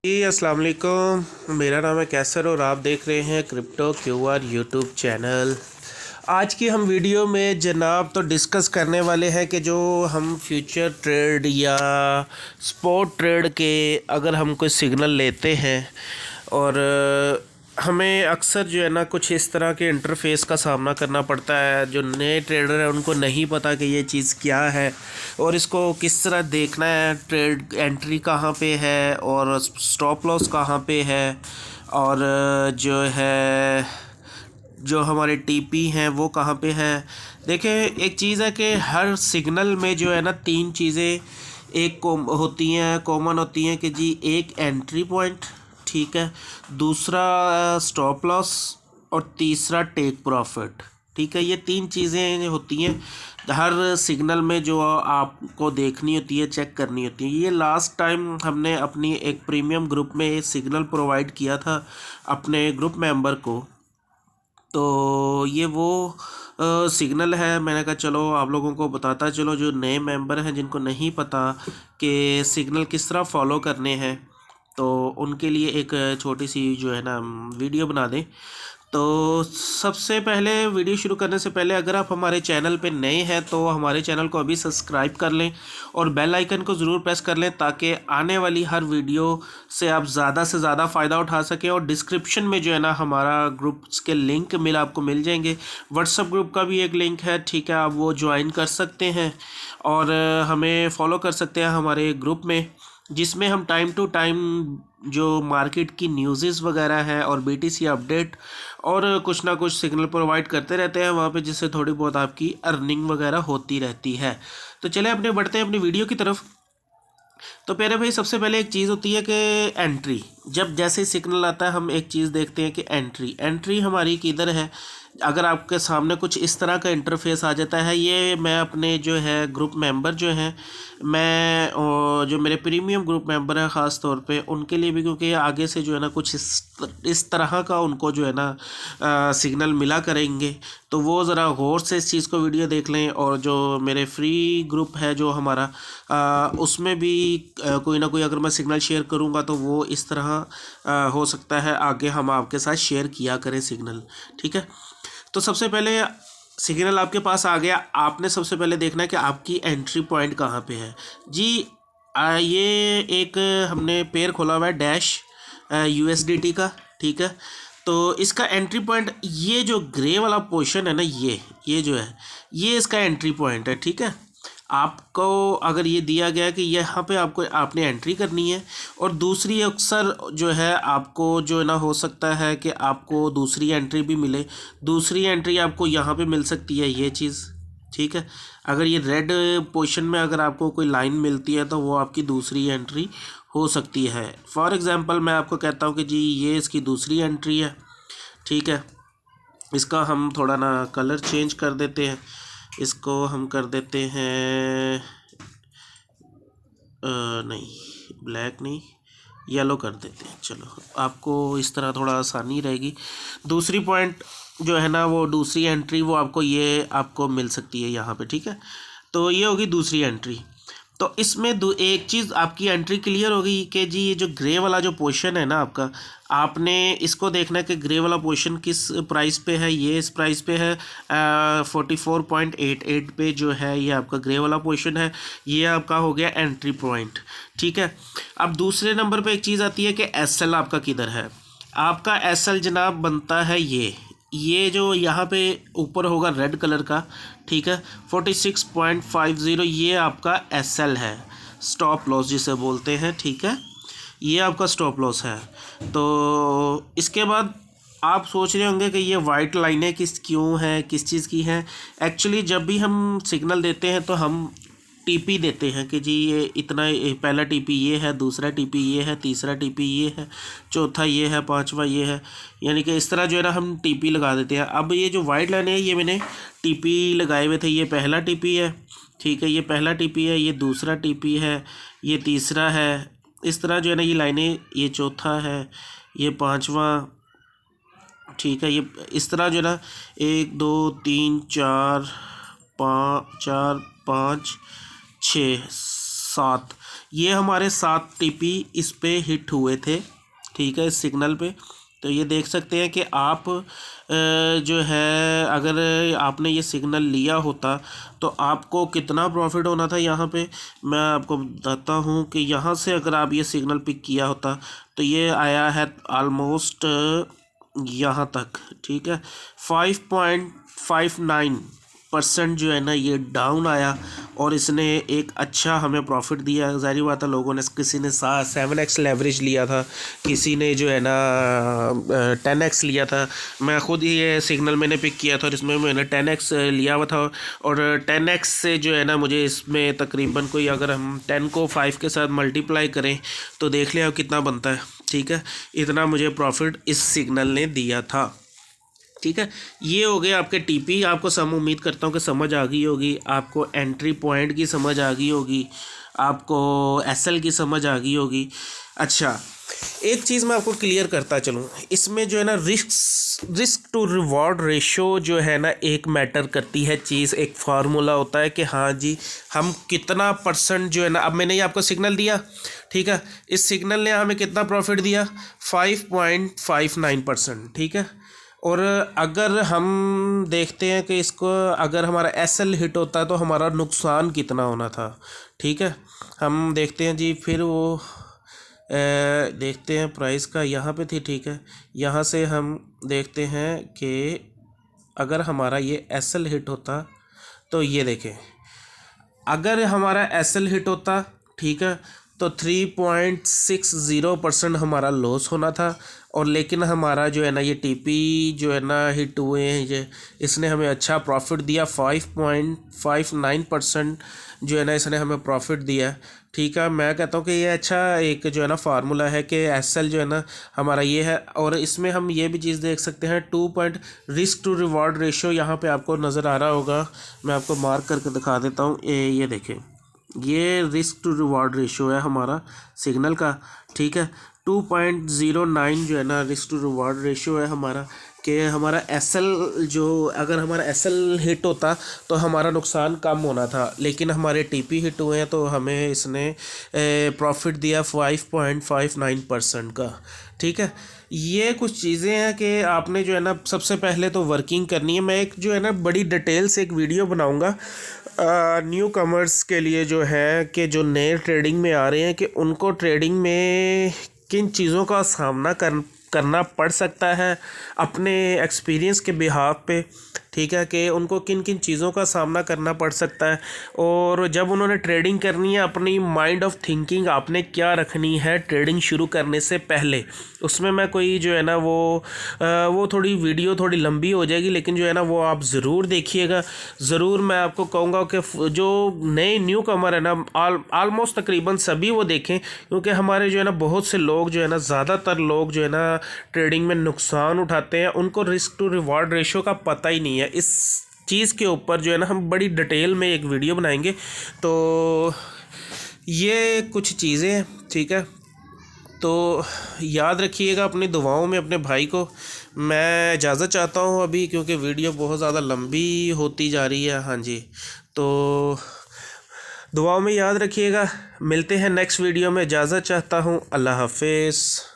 जी अस्सलाम वालेकुम। मेरा नाम है कैसर और आप देख रहे हैं क्रिप्टो क्यूआर यूट्यूब चैनल। आज की हम वीडियो में जनाब तो डिस्कस करने वाले हैं कि जो हम फ्यूचर ट्रेड या स्पॉट ट्रेड के अगर हम कोई सिग्नल लेते हैं और हमें अक्सर जो है ना कुछ इस तरह के इंटरफेस का सामना करना पड़ता है। जो नए ट्रेडर हैं उनको नहीं पता कि ये चीज़ क्या है और इसको किस तरह देखना है, ट्रेड एंट्री कहाँ पे है और स्टॉप लॉस कहाँ पे है और जो है जो हमारे टीपी हैं वो कहाँ पे है। देखें, एक चीज़ है कि हर सिग्नल में जो है ना तीन चीज़ें एक होती हैं, कॉमन होती हैं कि जी एक एंट्री पॉइंट, ठीक है, दूसरा स्टॉप लॉस और तीसरा टेक प्रॉफिट। ठीक है, ये तीन चीज़ें होती हैं हर सिग्नल में जो आपको देखनी होती है, चेक करनी होती है। ये लास्ट टाइम हमने अपनी एक प्रीमियम ग्रुप में एक सिग्नल प्रोवाइड किया था अपने ग्रुप मेंबर को, तो ये वो सिग्नल है। मैंने कहा चलो आप लोगों को बताता चलो, जो नए मेंबर हैं जिनको नहीं पता कि सिग्नल किस तरह फॉलो करने हैं, तो उनके लिए एक छोटी सी जो है ना वीडियो बना दें। तो सबसे पहले वीडियो शुरू करने से पहले अगर आप हमारे चैनल पे नए हैं तो हमारे चैनल को अभी सब्सक्राइब कर लें और बेल आइकन को ज़रूर प्रेस कर लें ताकि आने वाली हर वीडियो से आप ज़्यादा से ज़्यादा फ़ायदा उठा सकें। और डिस्क्रिप्शन में जो है ना हमारा ग्रुप्स के लिंक आपको मिल जाएंगे। व्हाट्सएप ग्रुप का भी एक लिंक है, ठीक है, आप वो ज्वाइन कर सकते हैं और हमें फॉलो कर सकते हैं हमारे ग्रुप में, जिसमें हम टाइम टू टाइम जो मार्केट की न्यूज़ वगैरह है और बीटीसी अपडेट और कुछ ना कुछ सिग्नल प्रोवाइड करते रहते हैं वहाँ पे, जिससे थोड़ी बहुत आपकी अर्निंग वगैरह होती रहती है। तो चले अपने बढ़ते हैं अपनी वीडियो की तरफ। तो प्यारे भाई, सबसे पहले एक चीज़ होती है कि एंट्री। जब जैसे सिग्नल आता है हम एक चीज़ देखते हैं कि एंट्री हमारी किधर है। अगर आपके सामने कुछ इस तरह का इंटरफेस आ जाता है, ये मैं अपने जो है ग्रुप मेंबर जो हैं, मैं जो मेरे प्रीमियम ग्रुप मेंबर हैं ख़ास तौर पे उनके लिए भी, क्योंकि आगे से जो है ना कुछ इस तरह का उनको जो है ना सिग्नल मिला करेंगे, तो वो ज़रा गौर से इस चीज़ को वीडियो देख लें। और जो मेरे फ्री ग्रुप है जो हमारा, उसमें भी कोई ना कोई अगर मैं सिग्नल शेयर करूँगा तो वो इस तरह हो सकता है आगे हम आपके साथ शेयर किया करें सिग्नल, ठीक है। तो सबसे पहले सिग्नल आपके पास आ गया, आपने सबसे पहले देखना है कि आपकी एंट्री पॉइंट कहाँ पे है जी। ये एक हमने पेयर खोला हुआ है डैश USDT का, ठीक है। तो इसका एंट्री पॉइंट ये जो ग्रे वाला पोर्शन है ना, ये जो है ये इसका एंट्री पॉइंट है, ठीक है। आपको अगर ये दिया गया कि यहाँ पे आपने एंट्री करनी है, और दूसरी अक्सर जो है आपको जो है ना हो सकता है कि आपको दूसरी एंट्री भी मिले। दूसरी एंट्री आपको यहाँ पे मिल सकती है ये चीज़, ठीक है। अगर ये रेड पोर्शन में अगर आपको कोई लाइन मिलती है तो वो आपकी दूसरी एंट्री हो सकती है। फॉर एग्ज़ाम्पल मैं आपको कहता हूँ कि जी ये इसकी दूसरी एंट्री है, ठीक है। इसका हम थोड़ा ना कलर चेंज कर देते हैं, इसको हम कर देते हैं नहीं ब्लैक नहीं, येलो कर देते हैं। चलो, आपको इस तरह थोड़ा आसानी रहेगी। दूसरी पॉइंट जो है ना, वो दूसरी एंट्री वो आपको ये आपको मिल सकती है यहाँ पे, ठीक है। तो ये होगी दूसरी एंट्री। तो इसमें एक चीज़ आपकी एंट्री क्लियर होगी कि जी ये जो ग्रे वाला जो पोर्शन है ना आपका, आपने इसको देखना है कि ग्रे वाला पोर्शन किस प्राइस पे है। ये इस प्राइस पे है 44.88 पे जो है ये आपका ग्रे वाला पोर्शन है। ये आपका हो गया एंट्री पॉइंट, ठीक है। अब दूसरे नंबर पे एक चीज़ आती है कि SL आपका किधर है। आपका SL जनाब बनता है ये जो यहाँ पे ऊपर होगा रेड कलर का, ठीक है, 46.50, ये आपका SL है, स्टॉप लॉस जिसे बोलते हैं, ठीक है। ये आपका स्टॉप लॉस है। तो इसके बाद आप सोच रहे होंगे कि ये वाइट लाइनें क्यों हैं, किस चीज़ की हैं। एक्चुअली जब भी हम सिग्नल देते हैं तो हम टीपी देते हैं कि जी ये इतना, पहला टीपी ये है, दूसरा टीपी ये है, तीसरा टीपी ये है, चौथा ये है, पांचवा ये है, यानी कि इस तरह जो है ना हम टीपी लगा देते हैं। अब ये जो वाइट लाइन है ये मैंने टीपी लगाए हुए थे, ये पहला टीपी है, ठीक है, ये पहला टीपी है, ये दूसरा टीपी है, ये तीसरा है। इस तरह जो है ना ये लाइनें, ये चौथा है, ये पांचवा, ठीक है। ये इस तरह जो है ना 1 2 3 4 5 6 7, ये हमारे 7 टीपी इस पे हिट हुए थे, ठीक है, इस सिग्नल पे। तो ये देख सकते हैं कि आप जो है अगर आपने ये सिग्नल लिया होता तो आपको कितना प्रॉफिट होना था। यहाँ पे मैं आपको बताता हूँ कि यहाँ से अगर आप ये सिग्नल पिक किया होता तो ये आया है ऑलमोस्ट यहाँ तक, ठीक है। 5.59% जो है ना ये डाउन आया और इसने एक अच्छा हमें प्रॉफिट दिया। ज़ाहिर बात है, लोगों ने, किसी ने 7x लेवरेज लिया था, किसी ने जो है ना 10x लिया था। मैं ख़ुद ही ये सिग्नल मैंने पिक किया था और इसमें मैंने 10x लिया हुआ था। और 10x से जो है ना मुझे इसमें तकरीबन कोई, अगर हम 10 को 5 के साथ मल्टीप्लाई करें तो देख लें अब कितना बनता है, ठीक है। इतना मुझे प्रॉफिट इस सिग्नल ने दिया था, ठीक है। ये हो गए आपके टीपी। आपको उम्मीद करता हूँ कि समझ आ गई होगी, आपको एंट्री पॉइंट की समझ आ गई होगी, आपको एसएल की समझ आ गई होगी। अच्छा, एक चीज़ मैं आपको क्लियर करता चलूँ, इसमें जो है ना रिस्क टू रिवॉर्ड रेशो जो है ना एक मैटर करती है चीज़। एक फार्मूला होता है कि हाँ जी हम कितना परसेंट जो है ना, अब मैंने ये आपको सिग्नल दिया, ठीक है, इस सिग्नल ने हमें कितना प्रॉफिट दिया, 5.59%, ठीक है। और अगर हम देखते हैं कि इसको अगर हमारा एसएल हिट होता है तो हमारा नुकसान कितना होना था, ठीक है। हम देखते हैं जी, फिर वो देखते हैं प्राइस का यहाँ पे थी, ठीक है। यहाँ से हम देखते हैं कि अगर हमारा ये एसएल हिट होता तो ये देखें, अगर हमारा एसएल हिट होता, ठीक है, तो 3.60% हमारा लॉस होना था। और लेकिन हमारा जो है ना ये टीपी जो है ना हिट हुए हैं, ये इसने हमें अच्छा प्रॉफिट दिया, 5.59% जो है ना इसने हमें प्रॉफिट दिया, ठीक है। मैं कहता हूँ कि ये अच्छा एक जो है ना फार्मूला है कि एसएल जो है ना हमारा ये है। और इसमें हम ये भी चीज़ देख सकते हैं, रिस्क टू रिवॉर्ड रेशो यहाँ पे आपको नज़र आ रहा होगा, मैं आपको मार्क करके दिखा देता हूँ। ये देखें, ये रिस्क टू रिवॉर्ड रेशो है हमारा सिग्नल का, ठीक है। 2.09 जो है ना रिस्क टू रिवॉर्ड रेशो है हमारा, कि हमारा एसएल जो, अगर हमारा एसएल हिट होता तो हमारा नुकसान कम होना था, लेकिन हमारे टीपी हिट हुए हैं तो हमें इसने प्रॉफिट दिया 5.59% का, ठीक है। ये कुछ चीज़ें हैं कि आपने जो है ना सबसे पहले तो वर्किंग करनी है। मैं एक जो है ना बड़ी डिटेल से एक वीडियो बनाऊंगा न्यू कमर्स के लिए, जो है कि जो नए ट्रेडिंग में आ रहे हैं कि उनको ट्रेडिंग में किन चीज़ों का सामना करना पड़ सकता है अपने एक्सपीरियंस के बिहाफ पे, ठीक है, कि उनको किन किन चीज़ों का सामना करना पड़ सकता है। और जब उन्होंने ट्रेडिंग करनी है, अपनी माइंड ऑफ थिंकिंग आपने क्या रखनी है ट्रेडिंग शुरू करने से पहले। उसमें मैं कोई जो है ना वो थोड़ी वीडियो थोड़ी लंबी हो जाएगी, लेकिन जो है ना वो आप ज़रूर देखिएगा। ज़रूर मैं आपको कहूँगा कि जो नए न्यू कमर है ना, ऑलमोस्ट तकरीबन सभी वो देखें, क्योंकि हमारे जो है ना बहुत से लोग जो है ना, ज़्यादातर लोग जो है ना ट्रेडिंग में नुकसान उठाते हैं, उनको रिस्क टू रिवॉर्ड रेशो का पता ही नहीं है। इस चीज़ के ऊपर जो है ना हम बड़ी डिटेल में एक वीडियो बनाएंगे। तो ये कुछ चीज़ें हैं, ठीक है। तो याद रखिएगा अपनी दुआओं में अपने भाई को। मैं इजाज़त चाहता हूँ अभी, क्योंकि वीडियो बहुत ज़्यादा लंबी होती जा रही है। हाँ जी, तो दुआओं में याद रखिएगा। मिलते हैं नेक्स्ट वीडियो में। इजाज़त चाहता हूँ। अल्लाह हाफिज़।